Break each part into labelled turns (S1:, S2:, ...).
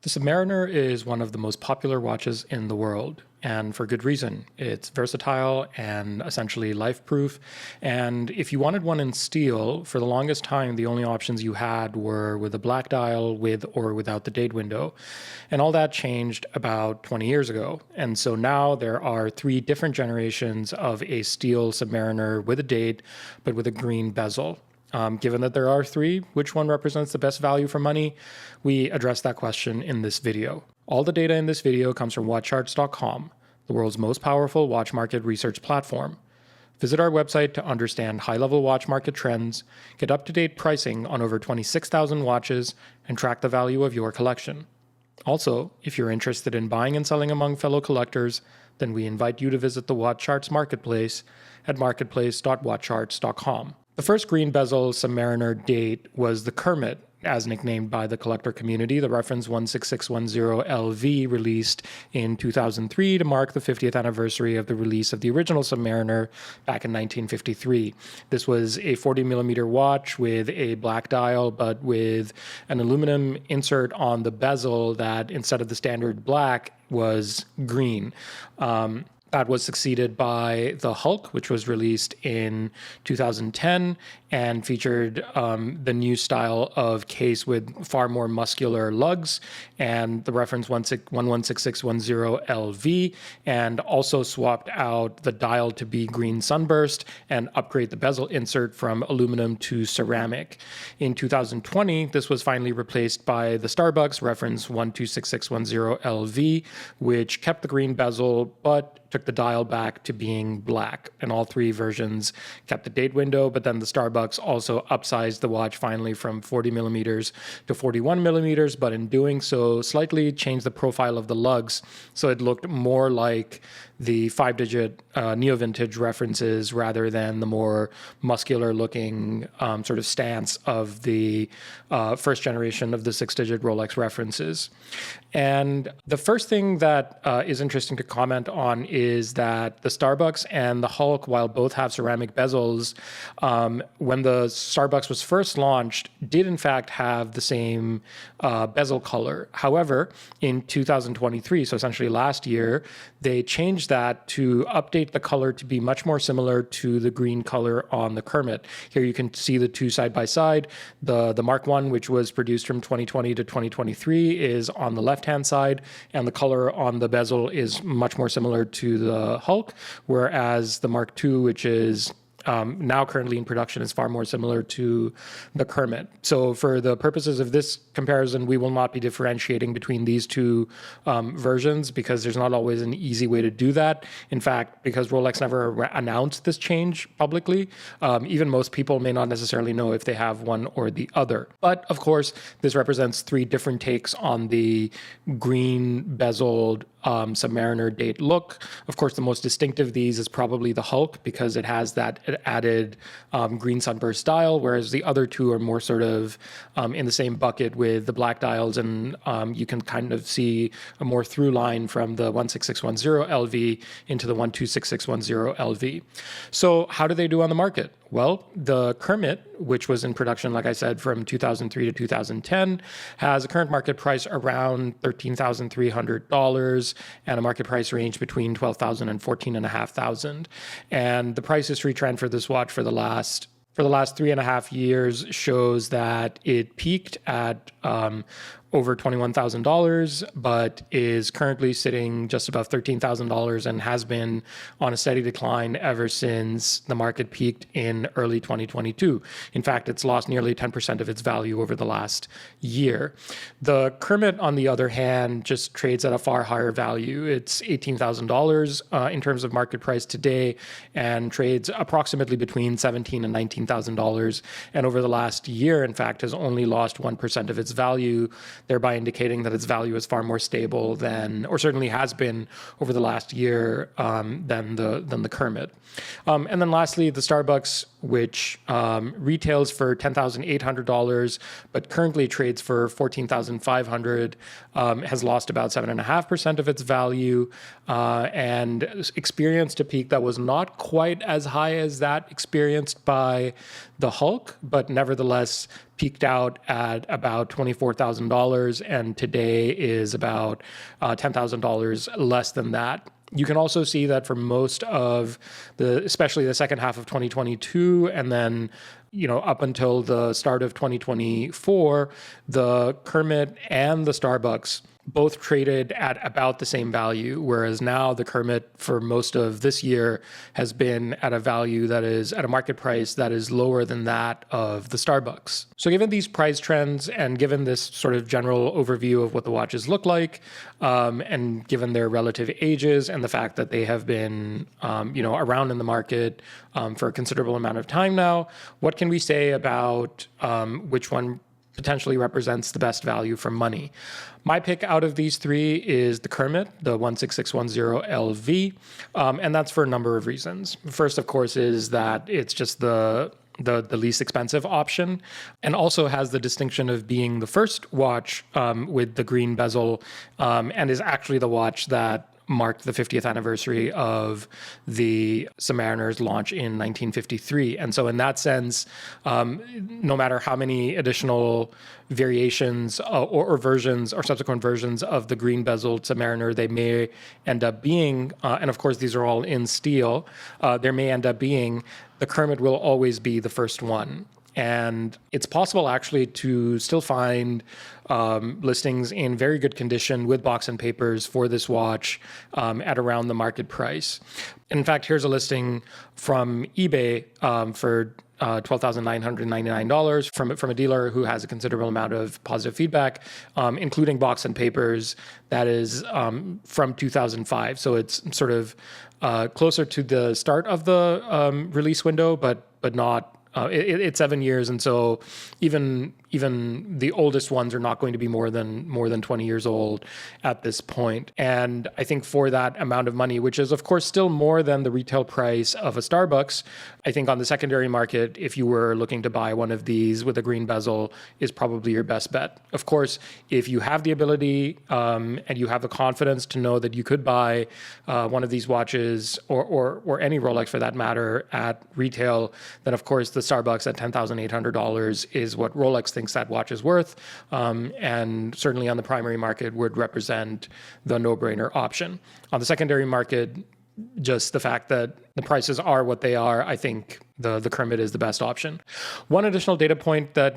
S1: The Submariner is one of the most popular watches in the world, and for good reason. It's versatile and essentially life-proof, and if you wanted one in steel, for the longest time the only options you had were with a black dial, with or without the date window. And all that changed about 20 years ago, and so now there are 3 different generations of a steel Submariner with a date, but with a green bezel. Given that there are 3, which one represents the best value for money? We address that question in this video. All the data in this video comes from WatchCharts.com, the world's most powerful watch market research platform. Visit our website to understand high-level watch market trends, get up-to-date pricing on over 26,000 watches, and track the value of your collection. Also, if you're interested in buying and selling among fellow collectors, then we invite you to visit the WatchCharts marketplace at marketplace.watchcharts.com. The first green bezel Submariner Date was the Kermit, as nicknamed by the collector community. The reference 16610LV released in 2003 to mark the 50th anniversary of the release of the original Submariner back in 1953. This was a 40mm watch with a black dial, but with an aluminum insert on the bezel that, instead of the standard black, was green. That was succeeded by the Hulk, which was released in 2010 and featured the new style of case with far more muscular lugs and the reference 116610LV, and also swapped out the dial to be green sunburst and upgrade the bezel insert from aluminum to ceramic. In 2020, this was finally replaced by the Starbucks reference 126610LV, which kept the green bezel but took the dial back to being black. And all 3 versions kept the date window, but then the Starbucks also upsized the watch finally from 40mm to 41mm, but in doing so slightly changed the profile of the lugs so it looked more like the 5-digit neo-vintage references rather than the more muscular looking sort of stance of the first generation of the 6-digit Rolex references. And the first thing that is interesting to comment on is that the Starbucks and the Hulk, while both have ceramic bezels, when the Starbucks was first launched, did in fact have the same bezel color. However, in 2023, so essentially last year, they changed that to update the color to be much more similar to the green color on the Kermit. Here you can see the 2 side by side. The Mark I, which was produced from 2020 to 2023, is on the left-hand side, and the color on the bezel is much more similar to the Hulk, whereas the Mark II, which is now currently in production, is far more similar to the Kermit. So for the purposes of this comparison, we will not be differentiating between these 2 versions because there's not always an easy way to do that. In fact, because Rolex never announced this change publicly, even most people may not necessarily know if they have one or the other. But of course, this represents 3 different takes on the green bezeled Submariner Date look. Of course, the most distinctive of these is probably the Hulk because it has that added green sunburst dial, whereas the other 2 are more sort of in the same bucket with the black dials, and you can kind of see a more through line from the 16610LV into the 126610LV. So how do they do on the market? Well, the Kermit, which was in production, like I said, from 2003 to 2010, has a current market price around $13,300 and a market price range between $12,000 and $14,500. And the price history trend for this watch for the last 3.5 years shows that it peaked at over $21,000, but is currently sitting just above $13,000 and has been on a steady decline ever since the market peaked in early 2022. In fact, it's lost nearly 10% of its value over the last year. The Kermit, on the other hand, just trades at a far higher value. It's $18,000 in terms of market price today and trades approximately between $17,000 and $19,000. And over the last year, in fact, has only lost 1% of its value, thereby indicating that its value is far more stable than, or certainly has been over the last year, than the Kermit. And then lastly, the Starbucks, which retails for $10,800, but currently trades for $14,500, has lost about 7.5% of its value, and experienced a peak that was not quite as high as that experienced by the Hulk, but nevertheless peaked out at about $24,000 and today is about $10,000 less than that. You can also see that for most of especially the second half of 2022 and then up until the start of 2024, the Kermit and the Starbucks both traded at about the same value, whereas now the Kermit for most of this year has been at a value that is at a market price that is lower than that of the Starbucks. So given these price trends and given this sort of general overview of what the watches look like, and given their relative ages and the fact that they have been, around in the market for a considerable amount of time now, what can we say about which one potentially represents the best value for money? My pick out of these three is the Kermit, the 16610 LV, and that's for a number of reasons. First, of course, is that it's just the least expensive option, and also has the distinction of being the first watch with the green bezel, and is actually the watch that marked the 50th anniversary of the Submariners launch in 1953. And so in that sense, no matter how many additional variations or versions or subsequent versions of the green bezeled Submariner they may end up being, and of course these are all in steel, there may end up being, the Kermit will always be the first one. And it's possible actually to still find listings in very good condition with box and papers for this watch at around the market price. In fact, here's a listing from eBay for $12,999 from a dealer who has a considerable amount of positive feedback, including box and papers that is from 2005. So it's sort of closer to the start of the release window, but not. It's 7 years, and so even the oldest ones are not going to be more than 20 years old at this point. And I think for that amount of money, which is of course still more than the retail price of a Starbucks, I think on the secondary market, if you were looking to buy one of these with a green bezel, is probably your best bet. Of course, if you have the ability and you have the confidence to know that you could buy one of these watches or any Rolex for that matter at retail, then of course the Starbucks at $10,800 is what Rolex thinks that watch is worth, and certainly on the primary market would represent the no-brainer option. On the secondary market, just the fact that the prices are what they are, I think the Kermit is the best option. One additional data point that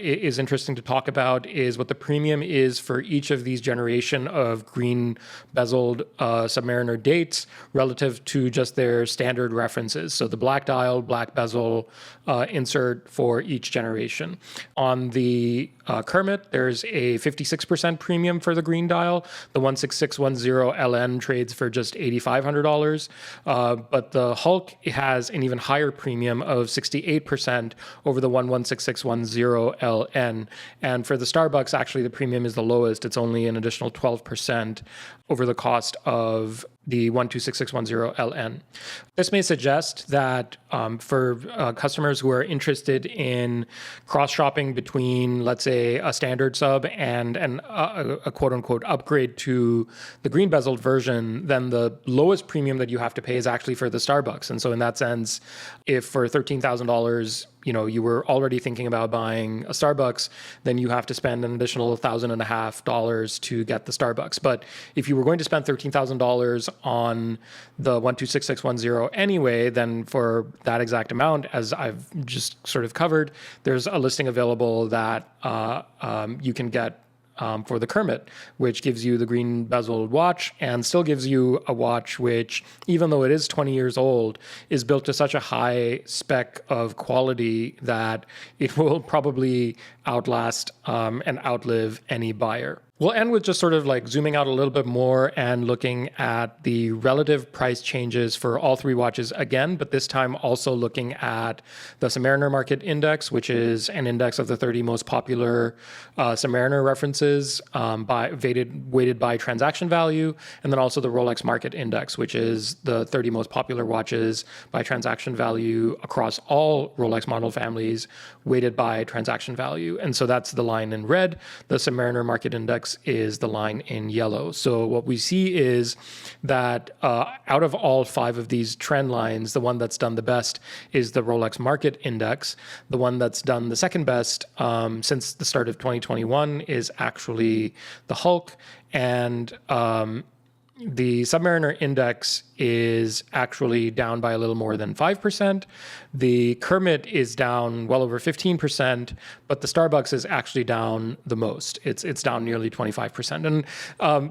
S1: is interesting to talk about is what the premium is for each of these generation of green bezeled Submariner dates relative to just their standard references. So the black dial, black bezel insert for each generation. On the Kermit, there's a 56% premium for the green dial. The 16610 LN trades for just $8,500. But the Hulk has an even higher premium of 68% over the 16610 LN. And for the Starbucks, actually, the premium is the lowest. It's only an additional 12% over the cost of the 126610 LN. This may suggest that for customers who are interested in cross-shopping between, let's say, a standard sub and a quote-unquote upgrade to the green bezeled version, then the lowest premium that you have to pay is actually for the Starbucks. And so in that sense, if for $13,000, you were already thinking about buying a Starbucks, then you have to spend an additional $1,500 to get the Starbucks. But if you were going to spend $13,000 on the 126610 anyway, then for that exact amount, as I've just sort of covered, there's a listing available that you can get for the Kermit, which gives you the green bezeled watch and still gives you a watch which, even though it is 20 years old, is built to such a high spec of quality that it will probably outlast and outlive any buyer. We'll end with just sort of like zooming out a little bit more and looking at the relative price changes for all three watches again, but this time also looking at the Submariner Market Index, which is an index of the 30 most popular Submariner references weighted by transaction value, and then also the Rolex Market Index, which is the 30 most popular watches by transaction value across all Rolex model families weighted by transaction value. And so that's the line in red. The Submariner Market Index index is the line in yellow. So what we see is that out of all 5 of these trend lines, the one that's done the best is the Rolex Market Index. The one that's done the second best since the start of 2021 is actually the Hulk. And the Submariner Index is actually down by a little more than 5%. The Kermit is down well over 15%, but the Starbucks is actually down the most. It's down nearly 25%. And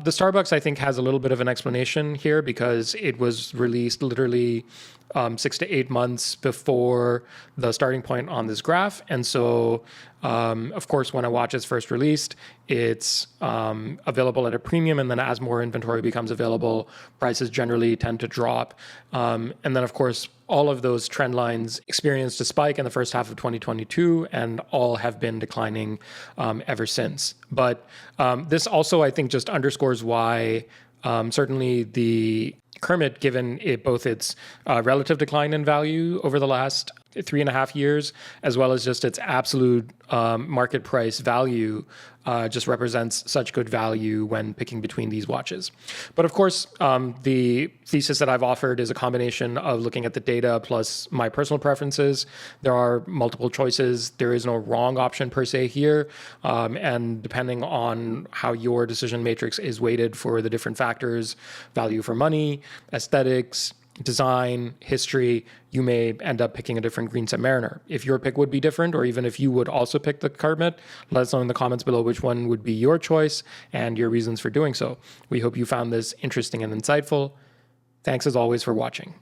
S1: the Starbucks, I think, has a little bit of an explanation here because it was released literally 6 to 8 months before the starting point on this graph. And so, of course, when a watch is first released, it's available at a premium. And then as more inventory becomes available, prices generally tend to drop. And then, of course, all of those trend lines experienced a spike in the first half of 2022 and all have been declining ever since. But this also, I think, just underscores why certainly the Kermit, given both its relative decline in value over the last 3.5 years, as well as just its absolute market price value, just represents such good value when picking between these watches. But of course, the thesis that I've offered is a combination of looking at the data plus my personal preferences. There are multiple choices. There is no wrong option per se here. And depending on how your decision matrix is weighted for the different factors, value for money, aesthetics, design, history, you may end up picking a different green Submariner. If your pick would be different, or even if you would also pick the Kermit, let us know in the comments below which one would be your choice and your reasons for doing so. We hope you found this interesting and insightful. Thanks as always for watching.